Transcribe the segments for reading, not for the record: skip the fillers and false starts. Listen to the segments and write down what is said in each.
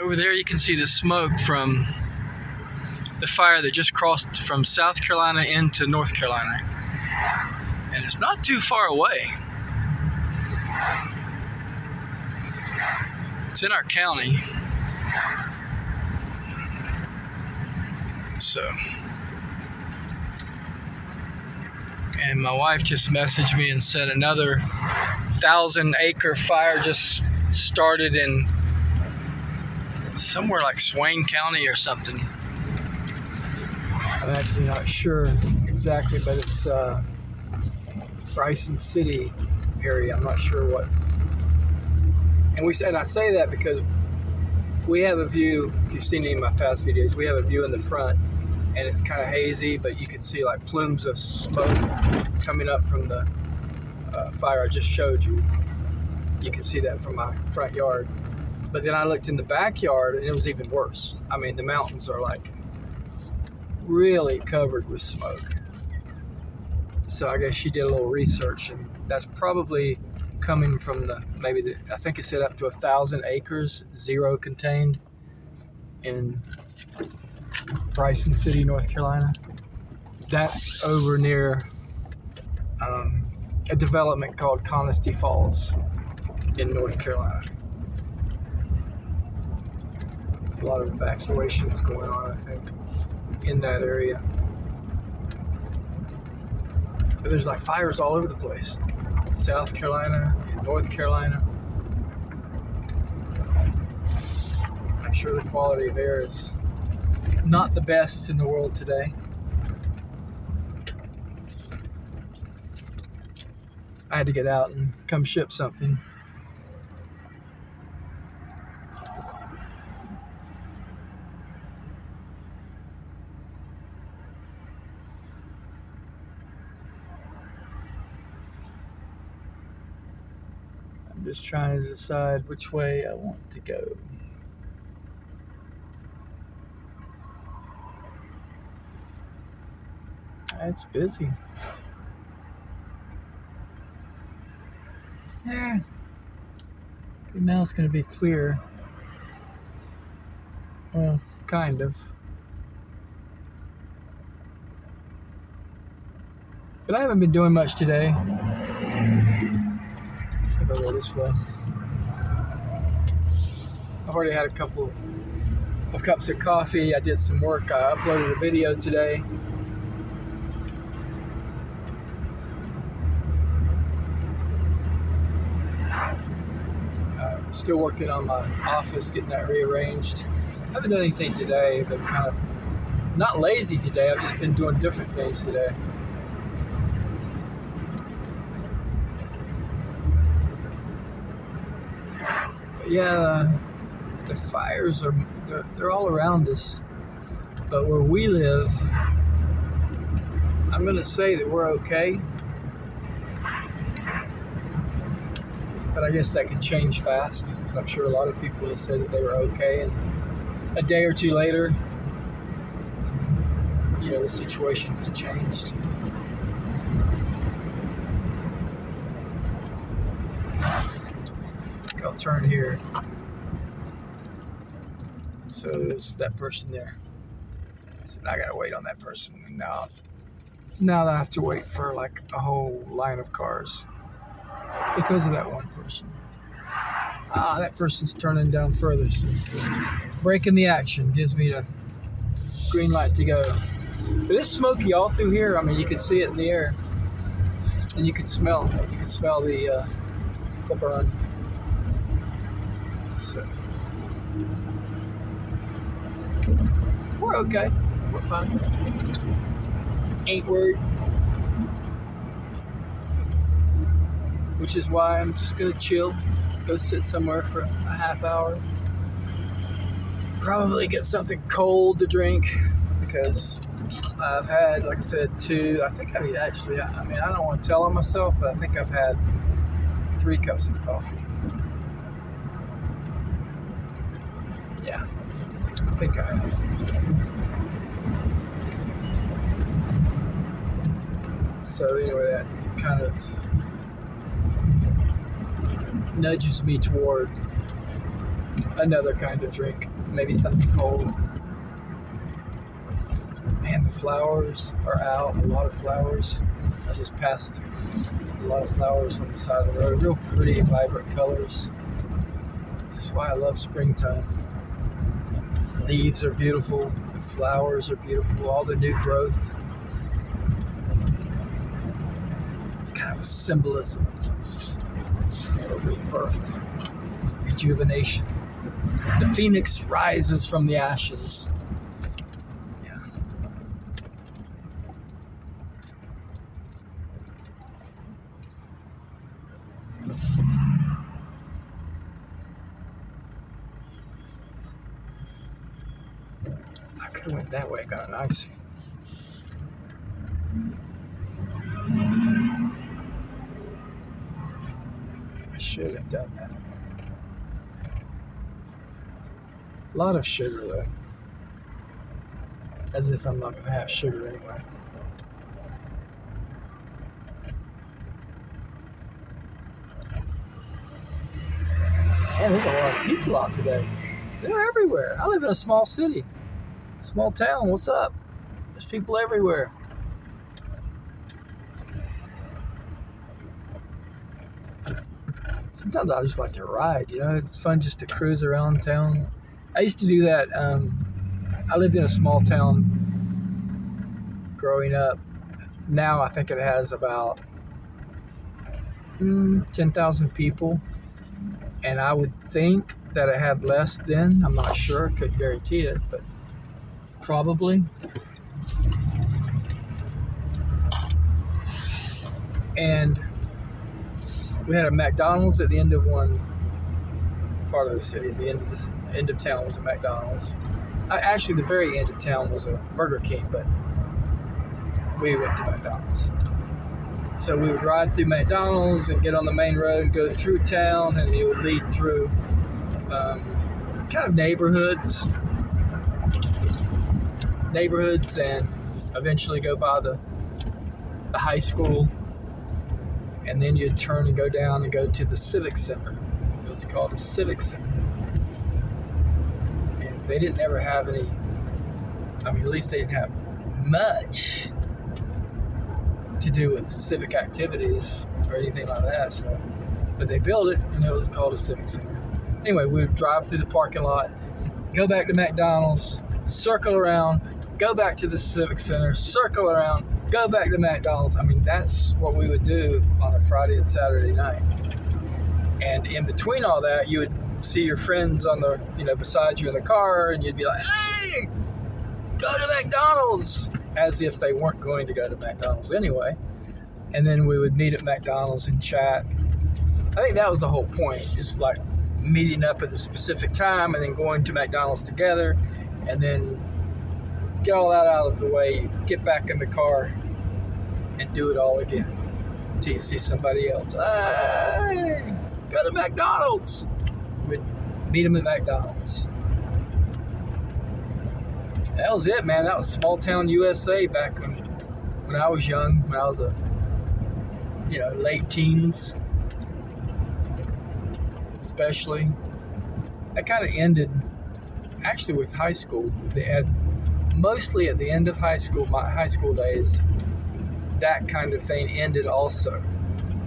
Over there you can see the smoke from the fire that just crossed from South Carolina into North Carolina. And it's not too far away. It's in our county. So, and my wife just messaged me and said another 1,000-acre fire just started in somewhere like Swain County or something. I'm actually not sure exactly, but it's Bryson City area. I'm not sure what. And I say that because we have a view. If you've seen any of my past videos, we have a view in the front, and it's kind of hazy, but you can see like plumes of smoke coming up from the fire I just showed you. You can see that from my front yard. But then I looked in the backyard, and it was even worse. I mean, the mountains are like really covered with smoke. So I guess she did a little research, and that's probably coming from I think it said up to 1,000 acres, zero contained in Bryson City, North Carolina. That's over near a development called Conisty Falls in North Carolina. A lot of evacuations going on, I think, in that area. But there's like fires all over the place. South Carolina, North Carolina. I'm sure the quality of air is not the best in the world today. I had to get out and come ship something. I'm just trying to decide which way I want to go. It's busy. Yeah. Okay, now it's going to be clear. Well, kind of. But I haven't been doing much today. I'll go this way. I've already had a couple of cups of coffee. I did some work. I uploaded a video today. Still working on my office, getting that rearranged. I haven't done anything today, but kind of not lazy today. I've just been doing different things today. But yeah, the fires they're all around us, but where we live, I'm gonna say that we're okay. But I guess that could change fast, because I'm sure a lot of people have said that they were okay, and a day or two later, the situation has changed. I'll turn here. So there's that person there. So now I gotta wait on that person, and now I have to wait for like a whole line of cars. Because of that one person. That person's turning down further, so breaking the action gives me the green light to go. But it's smoky all through here. I mean, you can see it in the air, and you can smell the burn. So we're okay. We're fine. Ain't worried. Which is why I'm just gonna chill, go sit somewhere for a half hour. Probably get something cold to drink, because I've had, like I said, I don't want to tell on myself, but I think I've had 3 cups of coffee. Yeah, I think I have. So anyway, that kind of nudges me toward another kind of drink, maybe something cold. Man, the flowers are out. A lot of flowers. I just passed a lot of flowers on the side of the road. Real pretty, vibrant colors. This is why I love springtime. The leaves are beautiful. The flowers are beautiful. All the new growth. It's kind of a symbolism of a rebirth, rejuvenation. The phoenix rises from the ashes. Yeah. I could have went that way, got an icy. I should have done that. A lot of sugar though. As if I'm not going to have sugar anyway. Man, there's a lot of people out today. They're everywhere. I live in a small city. Small town. What's up? There's people everywhere. Sometimes I just like to ride, it's fun just to cruise around town. I used to do that. I lived in a small town growing up. Now I think it has about 10,000 people. And I would think that it had less then. I'm not sure. Couldn't guarantee it, but probably. And we had a McDonald's at the end of one part of the city. At the end of town was a McDonald's. Actually, the very end of town was a Burger King, but we went to McDonald's. So we would ride through McDonald's and get on the main road and go through town, and it would lead through kind of neighborhoods, and eventually go by the high school. And then you'd turn and go down and go to the Civic Center. It was called a Civic Center. And they didn't ever have any, at least they didn't have much to do with civic activities or anything like that. So, but they built it, and it was called a Civic Center. Anyway, we would drive through the parking lot, go back to McDonald's, circle around, go back to the Civic Center, circle around, go back to McDonald's. That's what we would do on a Friday and Saturday night. And in between all that, you would see your friends on the, beside you in the car, and you'd be like, hey, go to McDonald's, as if they weren't going to go to McDonald's anyway. And then we would meet at McDonald's and chat. I think that was the whole point, is like meeting up at a specific time and then going to McDonald's together, and then get all that out of the way, get back in the car, and do it all again until you see somebody else. Hey, go to McDonald's. We'd meet them at McDonald's. That was it, man. That was small town USA back when I was young, when I was late teens, especially. That kind of ended actually with high school. They had mostly at the end of high school, my high school days, that kind of thing ended also,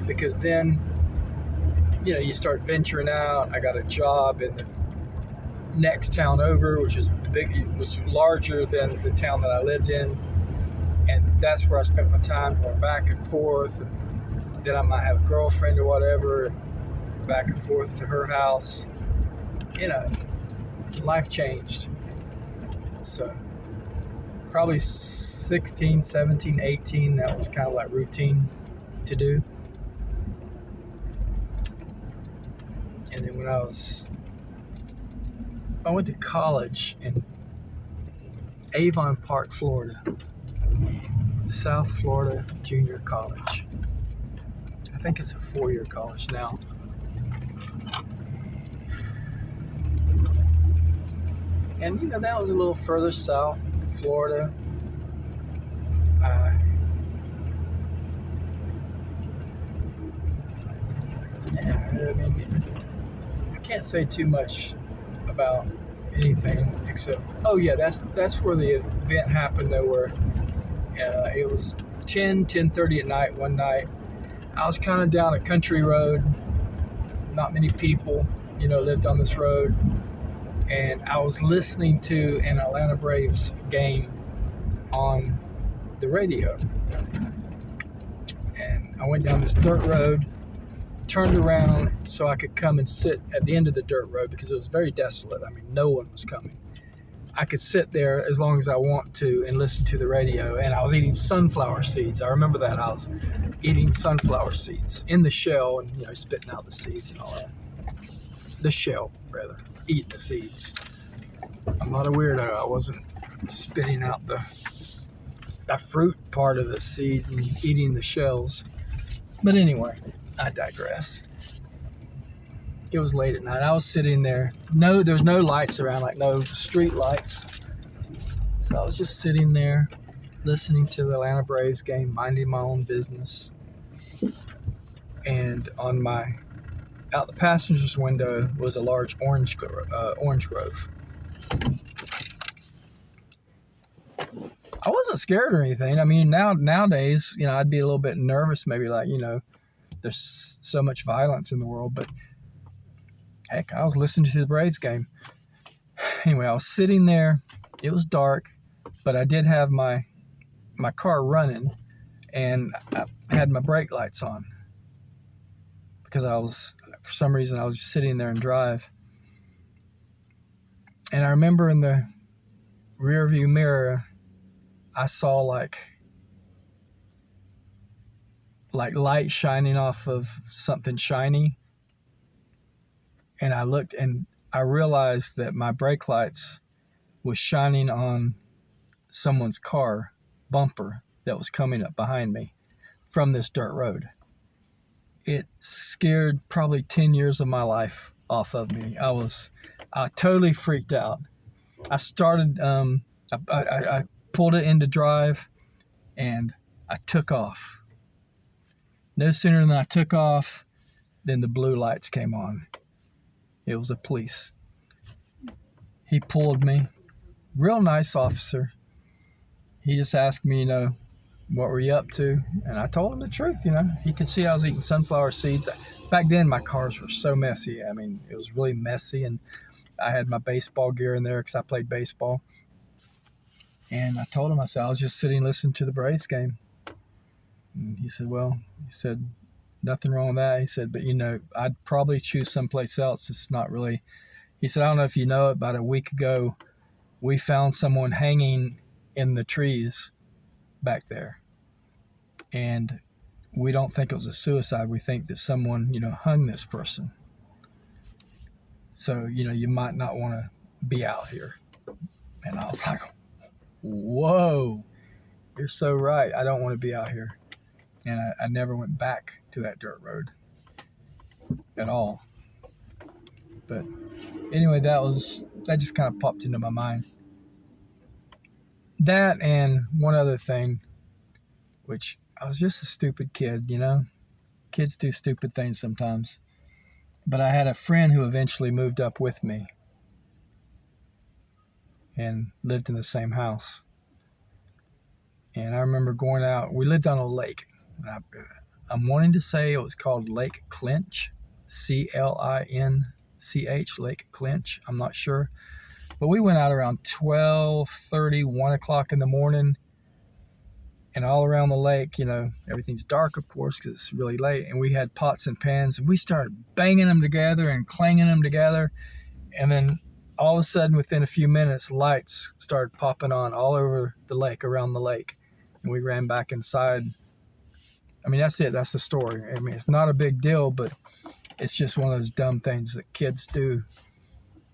because then you start venturing out. I got a job in the next town over, which was larger than the town that I lived in, and that's where I spent my time going back and forth. And then I might have a girlfriend or whatever, back and forth to her house. Life changed. So probably 16, 17, 18, that was kind of like routine to do. And then when I went to college in Avon Park, Florida, South Florida Junior College. I think it's a 4-year college now. And that was a little further south, Florida. I can't say too much about anything except, oh yeah, that's where the event happened though, where it was 10:30 at night one night. I was kind of down a country road, not many people, lived on this road, and I was listening to an Atlanta Braves game on the radio. And I went down this dirt road, turned around so I could come and sit at the end of the dirt road because it was very desolate. I mean, no one was coming. I could sit there as long as I want to and listen to the radio. And I was eating sunflower seeds. I remember that. I was eating sunflower seeds in the shell and, spitting out the seeds and all that. The shell, rather. Eating the seeds. I'm not a weirdo. I wasn't spitting out the fruit part of the seed and eating the shells. But anyway, I digress. It was late at night. I was sitting there. No, there's no lights around, like no street lights. So I was just sitting there, listening to the Atlanta Braves game, minding my own business. And out the passenger's window was a large orange grove. I wasn't scared or anything. I mean, nowadays, I'd be a little bit nervous, maybe like, there's so much violence in the world, but heck, I was listening to the Braves game. Anyway, I was sitting there. It was dark, but I did have my car running, and I had my brake lights on because for some reason, I was just sitting there and drive. And I remember in the rear view mirror, I saw like light shining off of something shiny. And I looked and I realized that my brake lights was shining on someone's car bumper that was coming up behind me from this dirt road. It scared probably 10 years of my life off of me. I totally freaked out. I started, I pulled it into drive and I took off. No sooner than I took off, then the blue lights came on. It was the police. He pulled me. Real nice officer. He just asked me, what were you up to? And I told him the truth, He could see I was eating sunflower seeds. Back then, my cars were so messy. I mean, it was really messy. And I had my baseball gear in there because I played baseball. And I told him, I said, I was just sitting listening to the Braves game. And he said, nothing wrong with that. He said, but I'd probably choose someplace else. It's not really. He said, I don't know if you know it, about a week ago, we found someone hanging in the trees back there. And we don't think it was a suicide. We think that someone, hung this person. So, you might not want to be out here. And I was like, whoa, you're so right. I don't want to be out here. And I never went back to that dirt road at all. But anyway, that just kind of popped into my mind. That and one other thing, which I was just a stupid kid, Kids do stupid things sometimes. But I had a friend who eventually moved up with me and lived in the same house. And I remember going out. We lived on a lake. I'm wanting to say it was called Lake Clinch, Clinch, Lake Clinch. I'm not sure. But we went out around 12:30, 1 o'clock in the morning. And all around the lake, everything's dark, of course, because it's really late. And we had pots and pans. And we started banging them together and clanging them together. And then all of a sudden, within a few minutes, lights started popping on all over the lake, around the lake. And we ran back inside. I mean, that's it. That's the story. I mean, it's not a big deal, but it's just one of those dumb things that kids do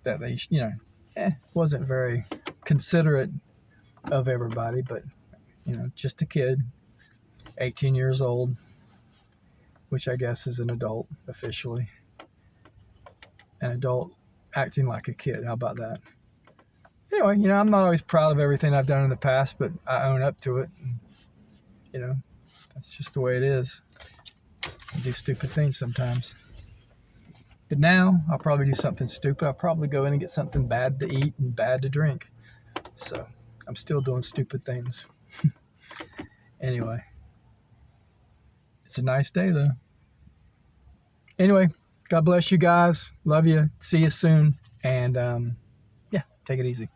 that they, wasn't very considerate of everybody, but, just a kid, 18 years old, which I guess is an adult officially. An adult acting like a kid. How about that? Anyway, I'm not always proud of everything I've done in the past, but I own up to it. And, that's just the way it is. I do stupid things sometimes. But now I'll probably do something stupid. I'll probably go in and get something bad to eat and bad to drink. So I'm still doing stupid things. Anyway, it's a nice day though. Anyway, God bless you guys. Love you. See you soon. And yeah, take it easy.